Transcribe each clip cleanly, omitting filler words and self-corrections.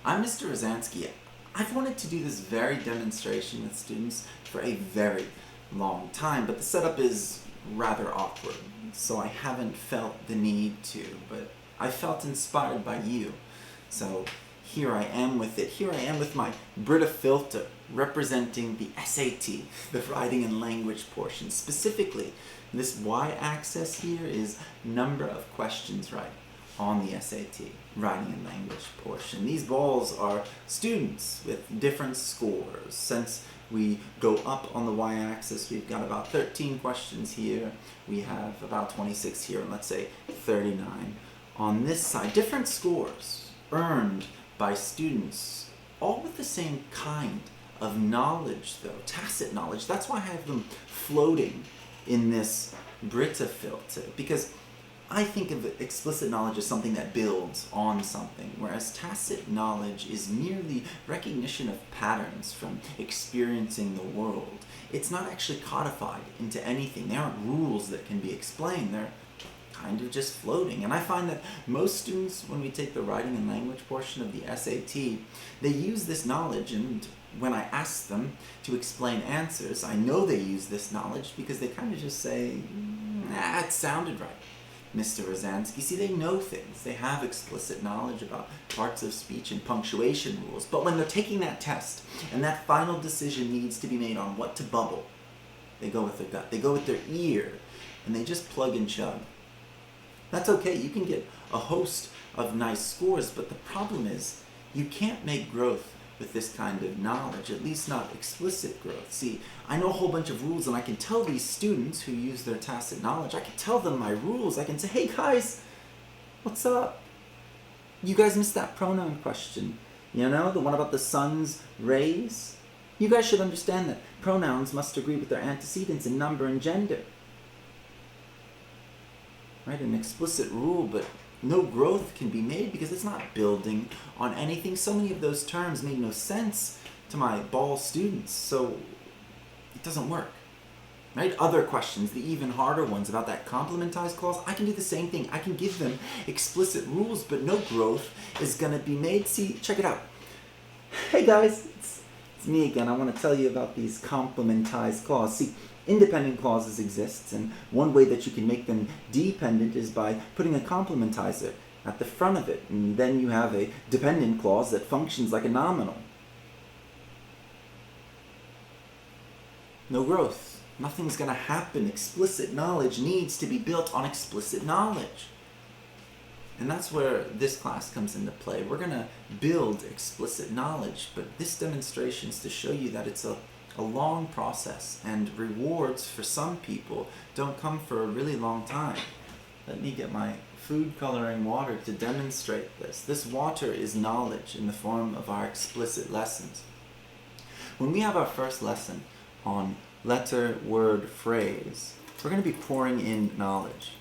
I'm Mr. Rosansky. I've wanted to do this very demonstration with students for a very long time, but the setup is rather awkward, so I haven't felt the need to, but I felt inspired by you. So here I am with it. Here I am with my Brita filter representing the SAT, the writing and language portion. Specifically, this y-axis here is number of questions right on the SAT, writing and language portion. These balls are students with different scores. Since we go up on the y-axis, we've got about 13 questions here. We have about 26 here, and let's say 39 on this side. Different scores earned by students, all with the same kind of knowledge though, tacit knowledge. That's why I have them floating in this Brita filter, because I think of explicit knowledge as something that builds on something, whereas tacit knowledge is merely recognition of patterns from experiencing the world. It's not actually codified into anything. There aren't rules that can be explained. They're kind of just floating. And I find that most students, when we take the writing and language portion of the SAT, they use this knowledge, and when I ask them to explain answers, I know they use this knowledge because they kind of just say, it sounded right, Mr. Rosansky. See, they know things. They have explicit knowledge about parts of speech and punctuation rules. But when they're taking that test and that final decision needs to be made on what to bubble, they go with their gut. They go with their ear, and they just plug and chug. That's okay. You can get a host of nice scores, but the problem is you can't make growth with this kind of knowledge, at least not explicit growth. See, I know a whole bunch of rules, and I can tell these students who use their tacit knowledge, I can tell them my rules. I can say, hey guys, what's up? You guys missed that pronoun question. You know, the one about the sun's rays? You guys should understand that pronouns must agree with their antecedents in number and gender. Right, an explicit rule, but no growth can be made because it's not building on anything. So many of those terms made no sense to my ball students, so it doesn't work. Right? Other questions, the even harder ones about that complementized clause, I can do the same thing. I can give them explicit rules, but no growth is going to be made. See, check it out. Hey guys, it's me again. I want to tell you about these complementized clauses. See, independent clauses exist, and one way that you can make them dependent is by putting a complementizer at the front of it, and then you have a dependent clause that functions like a nominal. No growth. Nothing's going to happen. Explicit knowledge needs to be built on explicit knowledge. And that's where this class comes into play. We're going to build explicit knowledge, but this demonstration is to show you that it's a long process, and rewards for some people don't come for a really long time. Let me get my food coloring water to demonstrate this. This water is knowledge in the form of our explicit lessons. When we have our first lesson on letter, word, phrase, we're going to be pouring in knowledge.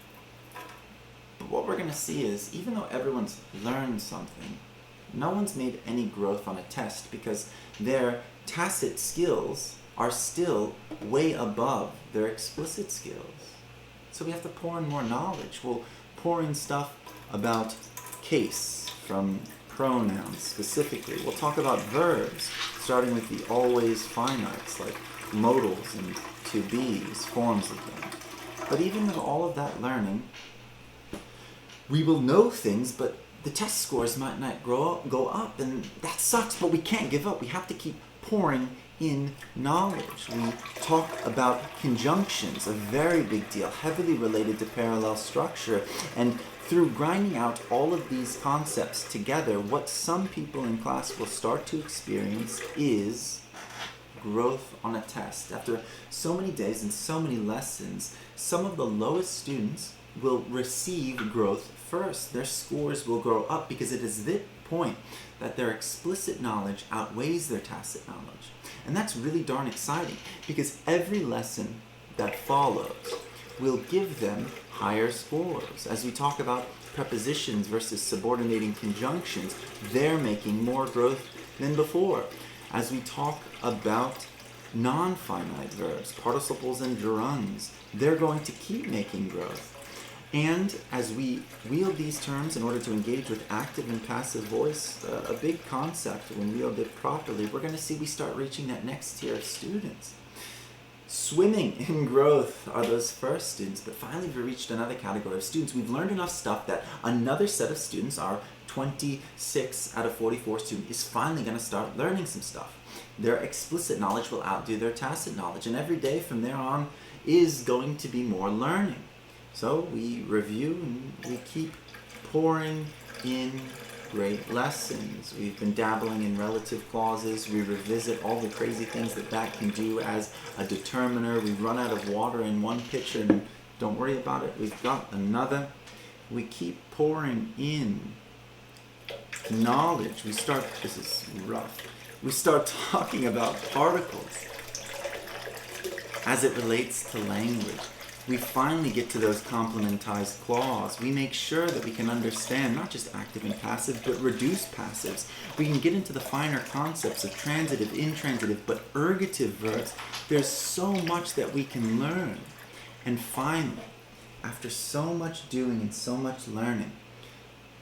But what we're going to see is, even though everyone's learned something, no one's made any growth on a test because their tacit skills are still way above their explicit skills. So we have to pour in more knowledge. We'll pour in stuff about case from pronouns specifically. We'll talk about verbs, starting with the always finites like modals and to be's, forms of them. But even with all of that learning, we will know things, but the test scores might not go up, and that sucks, but we can't give up. We have to keep pouring in knowledge. We talk about conjunctions, a very big deal, heavily related to parallel structure, and through grinding out all of these concepts together, what some people in class will start to experience is growth on a test. After so many days and so many lessons, some of the lowest students will receive growth first. Their scores will grow up because it is this point that their explicit knowledge outweighs their tacit knowledge. And that's really darn exciting because every lesson that follows will give them higher scores. As we talk about prepositions versus subordinating conjunctions, they're making more growth than before. As we talk about non-finite verbs, participles and gerunds, they're going to keep making growth. And as we wield these terms in order to engage with active and passive voice, a big concept, when wielded properly, we're going to see we start reaching that next tier of students. Swimming in growth are those first students, but finally we've reached another category of students. We've learned enough stuff that another set of students, our 26 out of 44 students, is finally going to start learning some stuff. Their explicit knowledge will outdo their tacit knowledge, and every day from there on is going to be more learning. So we review and we keep pouring in great lessons. We've been dabbling in relative clauses. We revisit all the crazy things that can do as a determiner. We run out of water in one pitcher, and don't worry about it, we've got another. We keep pouring in knowledge. This is rough. We start talking about particles as it relates to language. We finally get to those complementized clauses. We make sure that we can understand not just active and passive, but reduced passives. We can get into the finer concepts of transitive, intransitive, but ergative verbs. There's so much that we can learn. And finally, after so much doing and so much learning,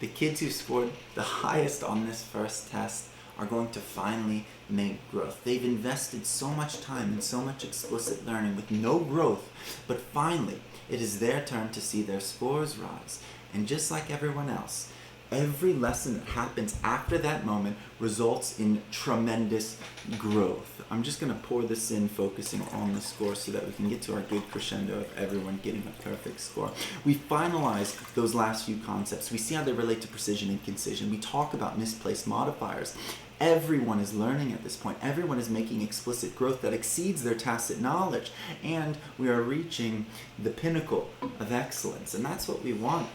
the kids who scored the highest on this first test are going to finally make growth. They've invested so much time and so much explicit learning with no growth, but finally it is their turn to see their scores rise. And just like everyone else, every lesson that happens after that moment results in tremendous growth. I'm just going to pour this in, focusing on the score so that we can get to our good crescendo of everyone getting a perfect score. We finalize those last few concepts. We see how they relate to precision and concision. We talk about misplaced modifiers. Everyone is learning at this point. Everyone is making explicit growth that exceeds their tacit knowledge. And we are reaching the pinnacle of excellence. And that's what we want.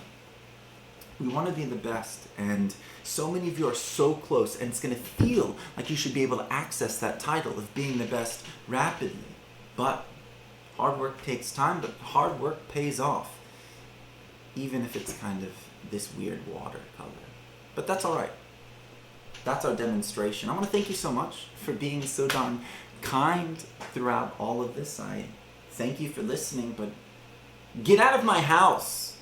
We want to be the best, and so many of you are so close, and it's going to feel like you should be able to access that title of being the best rapidly. But hard work takes time, but hard work pays off, even if it's kind of this weird watercolor. But that's all right. That's our demonstration. I want to thank you so much for being so darn kind throughout all of this. I thank you for listening, but get out of my house.